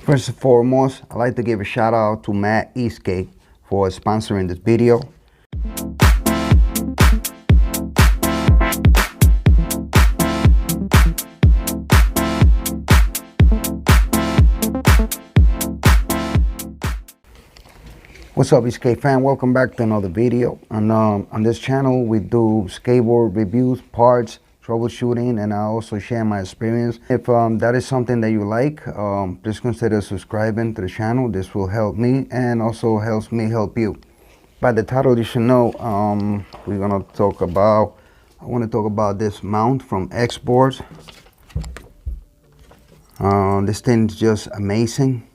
First and foremost, I'd like to give a shout out to Matt Eastgate for sponsoring this video. What's up, Eastgate fan? Welcome back to another video. On this channel, we do skateboard reviews, parts, troubleshooting, and I also share my experience. If that is something that you like, please consider subscribing to the channel. This will help me and also helps me help you. By the title, you should know I want to talk about this mount from Xboard. This thing is just amazing.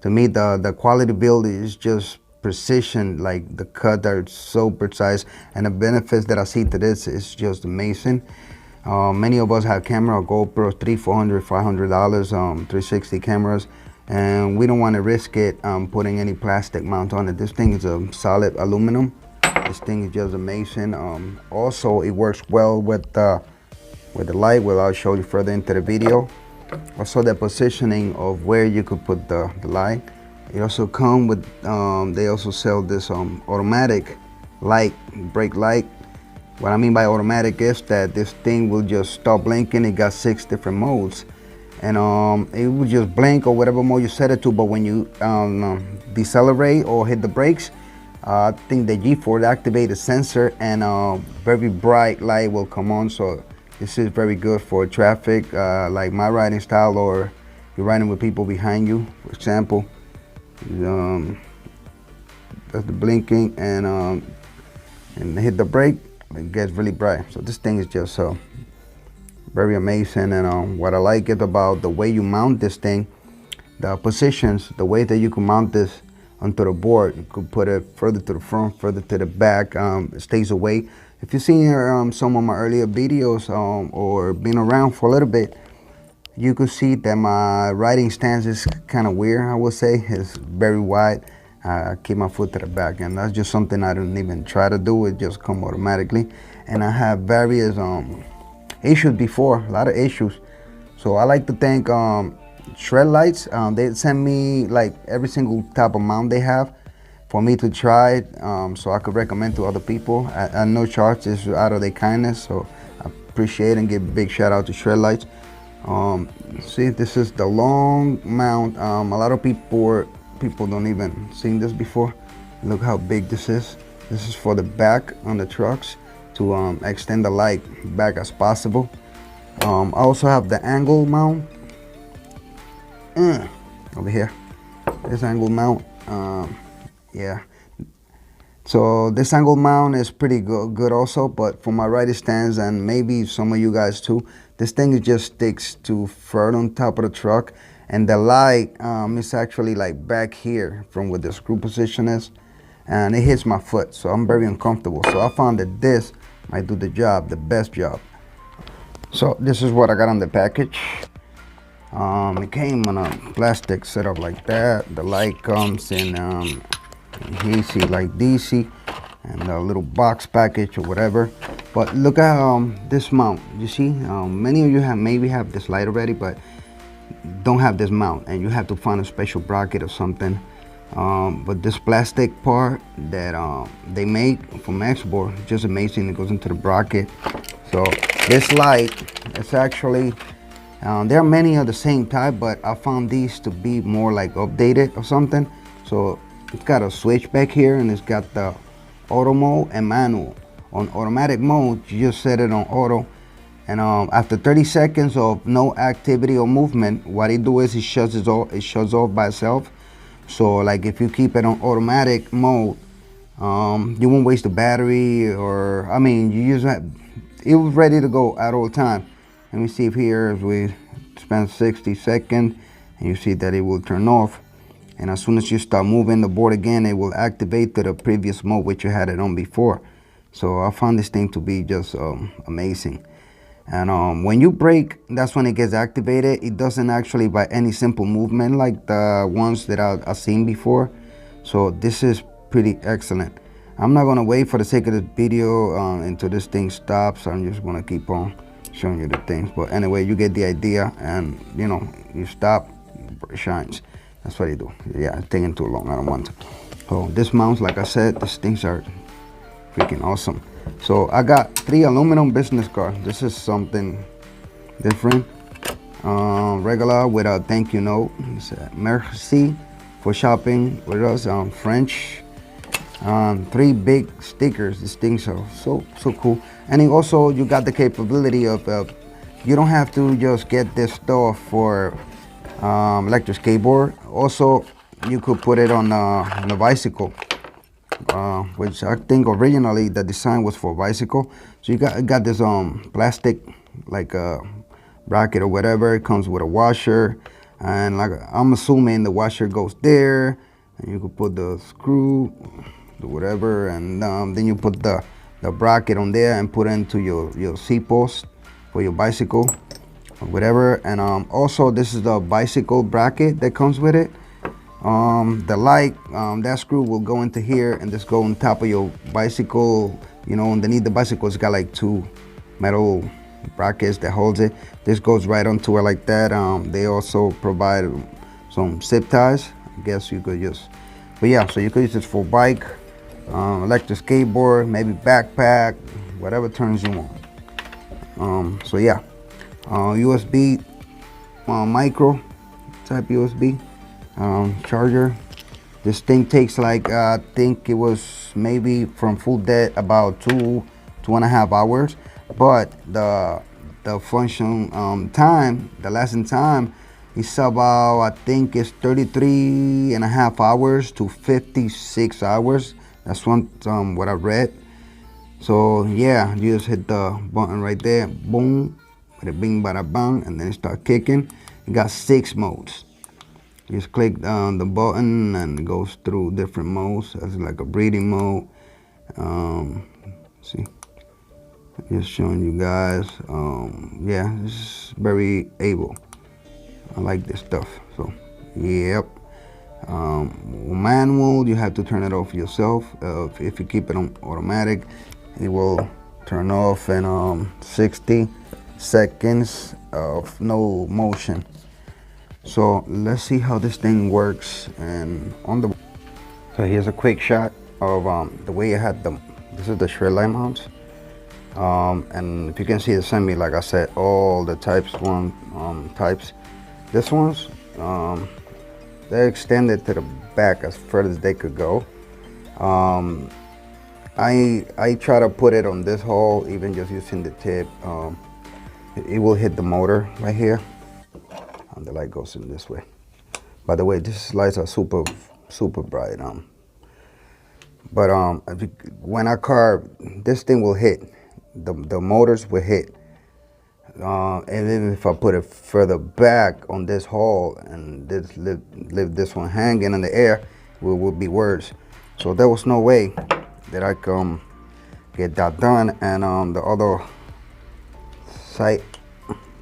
To me, the quality build is just precision, like the cut are so precise, and the benefits that I see to this is just amazing. Many of us have camera, GoPro, $300, $400, $500, 360 cameras, and we don't want to risk it putting any plastic mount on it. This thing is a solid aluminum. This thing is just amazing. Also, it works well with the light, which I'll show you further into the video. Also, the positioning of where you could put the light. It also come with they also sell this automatic light, brake light. What I mean by automatic is that this thing will just stop blinking. It got 6 different modes, and it will just blink or whatever mode you set it to. But when you decelerate or hit the brakes, I think the G-force activate the sensor, and very bright light will come on. So this is very good for traffic, like my riding style, or you're riding with people behind you, for example. That's the blinking, and hit the brake, it gets really bright. So this thing is just very amazing. And what I like it about the way you mount this thing, the positions, the way that you can mount this onto the board. You could put it further to the front, further to the back. It stays away. If you've seen some of my earlier videos or been around for a little bit, you could see that my riding stance is kind of weird, I would say. It's very wide. I keep my foot to the back, and that's just something I don't even try to do. It just comes automatically. And I have various issues before, a lot of issues. So I like to thank Shred Lights. They send me like every single type of mount they have for me to try it, so I could recommend to other people at no charge. It's out of their kindness, so I appreciate and give a big shout out to Shred Lights. See, this is the long mount. A lot of people don't even seen this before. Look how big this is. This is for the back on the trucks to extend the light back as possible. I also have the angle mount over here. This angle mount, yeah. So this angle mount is pretty good also, but for my riding stance, and maybe some of you guys too, this thing just sticks to fur on top of the truck, and the light is actually like back here from where the screw position is, and it hits my foot, so I'm very uncomfortable. So I found that this might do the job, the best job. So this is what I got on the package. It came on a plastic setup like that. The light comes in AC like DC, and a little box package or whatever. But look at this mount. You see, many of you maybe have this light already, but don't have this mount, and you have to find a special bracket or something. But this plastic part that they make from Xboard, just amazing. It goes into the bracket. So this light, it's actually there are many of the same type, but I found these to be more like updated or something. So it's got a switch back here, and it's got the auto mode and manual. On automatic mode, you just set it on auto, and after 30 seconds of no activity or movement, what it do is it shuts off by itself. So like if you keep it on automatic mode, you won't waste the battery, or I mean, you just it was ready to go at all time. Let me see if here, as we spend 60 seconds, and you see that it will turn off. And as soon as you start moving the board again, it will activate to the previous mode which you had it on before. So I found this thing to be just amazing. And when you brake, that's when it gets activated. It doesn't actually by any simple movement like the ones that I've seen before. So this is pretty excellent. I'm not gonna wait for the sake of this video until this thing stops. I'm just gonna keep on showing you the things. But anyway, you get the idea, and you know, you stop, it shines. That's what you do. Yeah, it's taking too long. I don't want to. So this mounts, like I said, these things are freaking awesome. So I got 3 aluminum business cards. This is something different. Regular with a thank you note. It said, merci for shopping with us. French. 3 big stickers. These things are so cool. And it also, you got the capability of you don't have to just get this stuff for electric skateboard. Also, you could put it on a bicycle, which I think originally the design was for bicycle. So you got this plastic like a bracket or whatever. It comes with a washer, and like I'm assuming the washer goes there, and you could put the screw, the whatever, and then you put the bracket on there and put it into your seat post for your bicycle or whatever. And also this is the bicycle bracket that comes with it. The light, that screw will go into here and just go on top of your bicycle. You know, underneath the bicycle it's got like 2 metal brackets that holds it. This goes right onto it like that. They also provide some zip ties. I guess you could use, but yeah, so you could use this for bike, electric skateboard, maybe backpack, whatever turns you on. So yeah, USB, micro type USB charger. This thing takes like I think it was maybe from full dead about 2.5 hours, but the function time, the lasting time is about, I think it's 33.5 hours to 56 hours. That's what I read. So yeah, you just hit the button right there, boom, bada bing bada bang, and then it start kicking. You got 6 modes. You just click the button and it goes through different modes. That's like a breathing mode. See, just showing you guys. Yeah, it's very able. I like this stuff. So yep. Manual, you have to turn it off yourself. If you keep it on automatic, it will turn off in 60 seconds of no motion. So let's see how this thing works. And so here's a quick shot of the way I had them. This is the shred line mounts. And if you can see the semi, like I said, all the types types. This one's they're extended to the back as far as they could go. I try to put it on this hole, even just using the tip. It will hit the motor right here. And the light goes in this way. By the way, these lights are super bright. But when I carve, this thing will hit. The motors will hit. And even if I put it further back on this hole and this leave this one hanging in the air, it would be worse. So there was no way that I can get that done. And the other side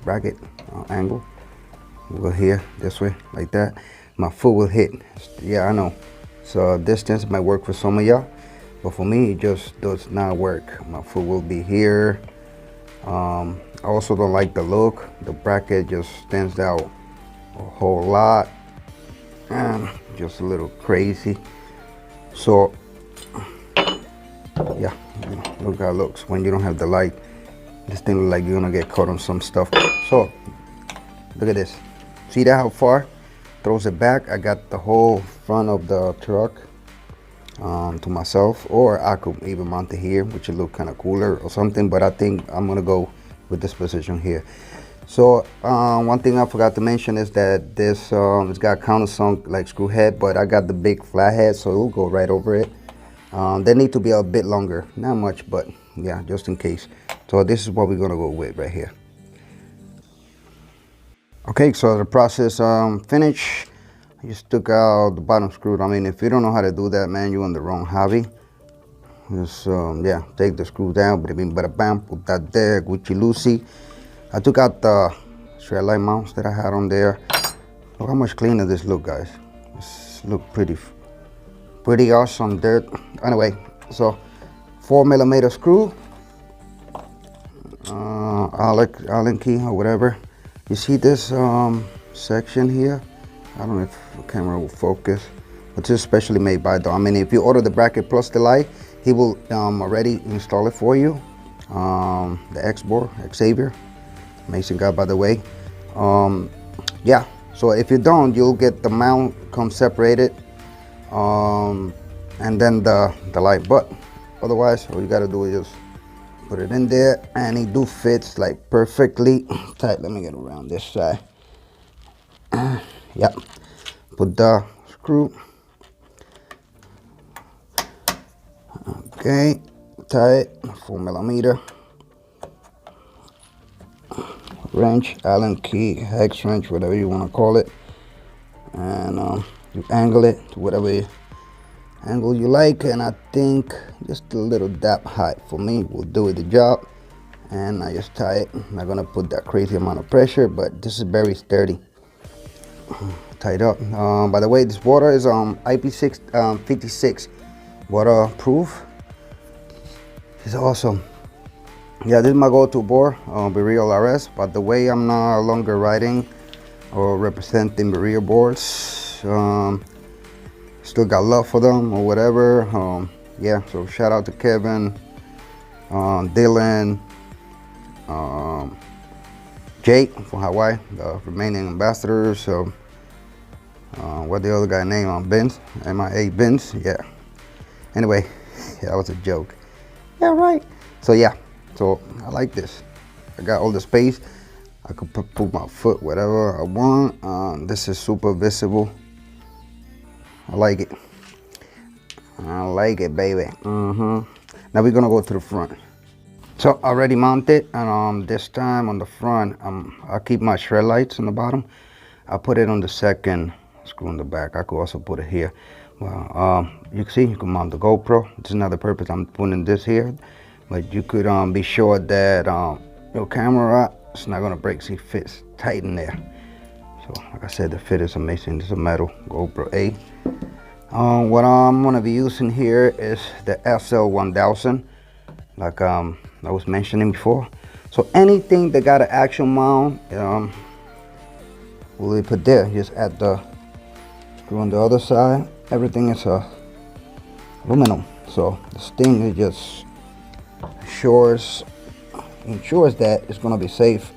bracket angle will go here this way like that. My foot will hit. Yeah, I know. So distance might work for some of y'all, but for me it just does not work. My foot will be here. I also don't like the look. The bracket just stands out a whole lot and just a little crazy. So yeah, look how it looks when you don't have the light. This thing looks like you're gonna get caught on some stuff. So look at this. See that how far? Throws it back. I got the whole front of the truck to myself, or I could even mount it here, which would look kind of cooler or something, but I think I'm gonna go with this position here. So one thing I forgot to mention is that this it's got countersunk like screw head, but I got the big flat head, so it'll go right over it. They need to be a bit longer, not much, but yeah, just in case. So this is what we're gonna go with right here. Okay, so the process finished. I just took out the bottom screw. I mean, if you don't know how to do that, man, you're in the wrong hobby. Just yeah, take the screw down, bada bing, bada bam, put that there, Gucci Lucy. I took out the shred line mounts that I had on there. Look how much cleaner this look, guys. This look pretty awesome there. Anyway, so 4mm screw, Allen key or whatever. You see this section here? I don't know if the camera will focus. It's especially made by though. I mean, if you order the bracket plus the light, he will already install it for you. The Xboard, Xavier, amazing guy by the way. Yeah, so if you don't, you'll get the mount come separated, and then the light. But otherwise, all you gotta do is just put it in there, and it do fits like perfectly tight. Let me get around this side. Yep, put the screw. Okay, tie it, 4mm wrench, Allen key, hex wrench, whatever you want to call it, and you angle it to whatever angle you like, and I think just a little dap height for me will do the job. And I just tie it. I'm not gonna put that crazy amount of pressure, but this is very sturdy. Tied up. By the way, this water is IP6 56 waterproof. It's awesome. Yeah, this is my go-to board, Bereal RS. By the way, I'm no longer riding or representing Bereal boards. Still got love for them or whatever. Yeah, so shout out to Kevin, Dylan, Jake from Hawaii, the remaining ambassadors. So what the other guy name? Benz, MIA Benz. Yeah. Anyway, yeah, that was a joke. Yeah, right. So yeah, so I like this. I got all the space. I could put my foot whatever I want. This is super visible. I like it. I like it, baby. Now we're gonna go to the front. So I already mounted, and this time on the front, I keep my shred lights on the bottom. I put it on the second screw in the back. I could also put it here. Well, you can see you can mount the GoPro. This is another purpose. I'm putting this here, but you could be sure that your camera is not gonna break. See, it fits tight in there. So like I said, the fit is amazing. This is a metal GoPro 8. What I'm gonna be using here is the SL1000, like I was mentioning before. So anything that got an action mount, will be put there. Just add the screw on the other side. Everything is aluminum, so this thing is just ensures that it's gonna be safe.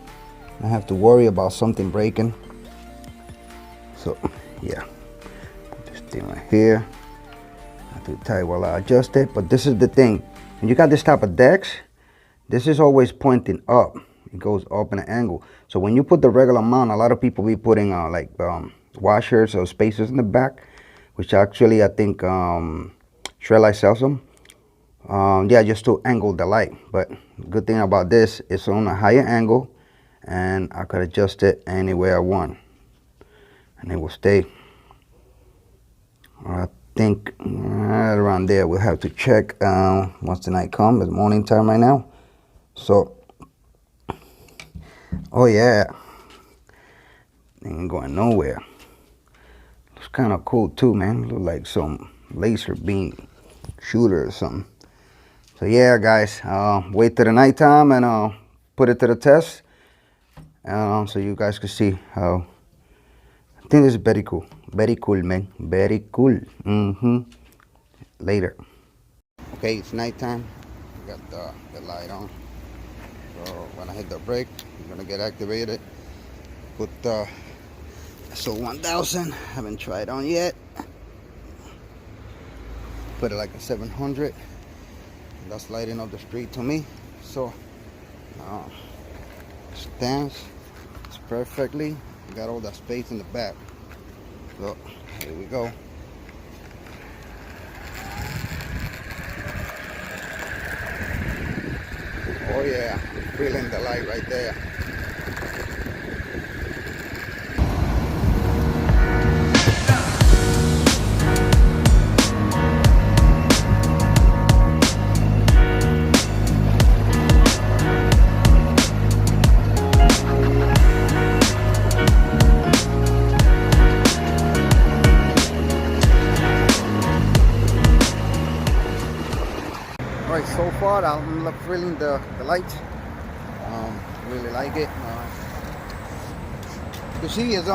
I have to worry about something breaking. So yeah, put this thing right here. I have to tie while I adjust it. But this is the thing: when you got this type of decks, this is always pointing up. It goes up in an angle. So when you put the regular mount, a lot of people be putting like washers or spacers in the back, which actually I think Shred Light sells them. Yeah, just to angle the light. But good thing about this, it's on a higher angle, and I could adjust it anywhere I want, and it will stay. I think right around there. We'll have to check once the night comes. It's morning time right now. So, oh yeah, ain't going nowhere. Looks kind of cool too, man. Look like some laser beam shooter or something. So yeah, guys, wait till the nighttime and put it to the test, so you guys can see how. I think this is very cool. Very cool, man. Very cool. Later. Okay, it's nighttime. Got the light on. So when I hit the brake, I'm gonna get activated. Put the SL1000. Haven't tried on yet. Put it like a 700. That's lighting up the street to me. So stands perfectly. Got all that space in the back. So here we go. Oh yeah, feeling the light right there. So far I'm feeling the light. Really like it. You see, it's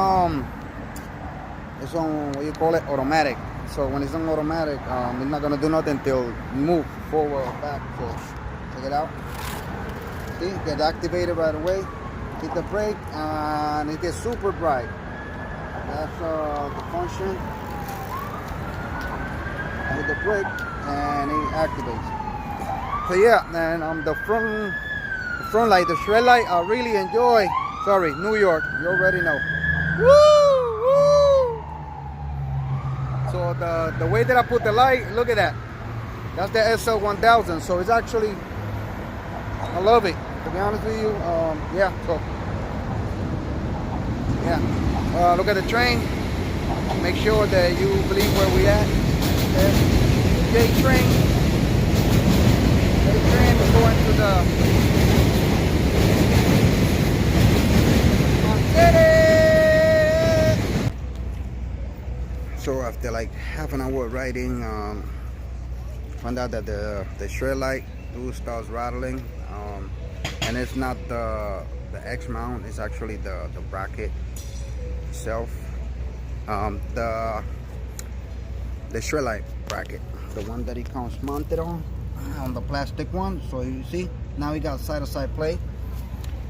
it's on, what you call it, automatic. So when it's on automatic, it's not gonna do nothing till move forward or back. So check it out. See, it gets activated right away. Hit the brake and it gets super bright. That's the function. I hit the brake and it activates. So yeah, and the front light, the shred light, I really enjoy. Sorry, New York, you already know. Woo, woo. So the way that I put the light, look at that. That's the SL1000. So it's actually, I love it. To be honest with you, yeah. So yeah, look at the train. Make sure that you believe where we at. J train. J train is going to the city. So after like half an hour riding, found out that the shred light starts rattling, and it's not the X mount, it's actually the bracket itself. The shred light bracket, the one that it comes mounted on the plastic one. So you see, now we got side-to-side play.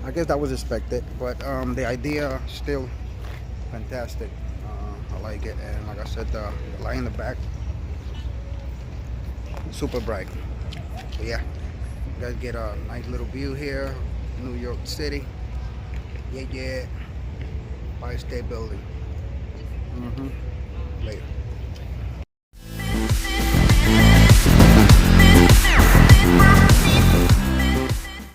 I guess that was expected, but the idea still fantastic. I like it, and like I said, the light in the back, super bright. So yeah, you guys get a nice little view here, New York City. Yeah, Empire State Building. Later.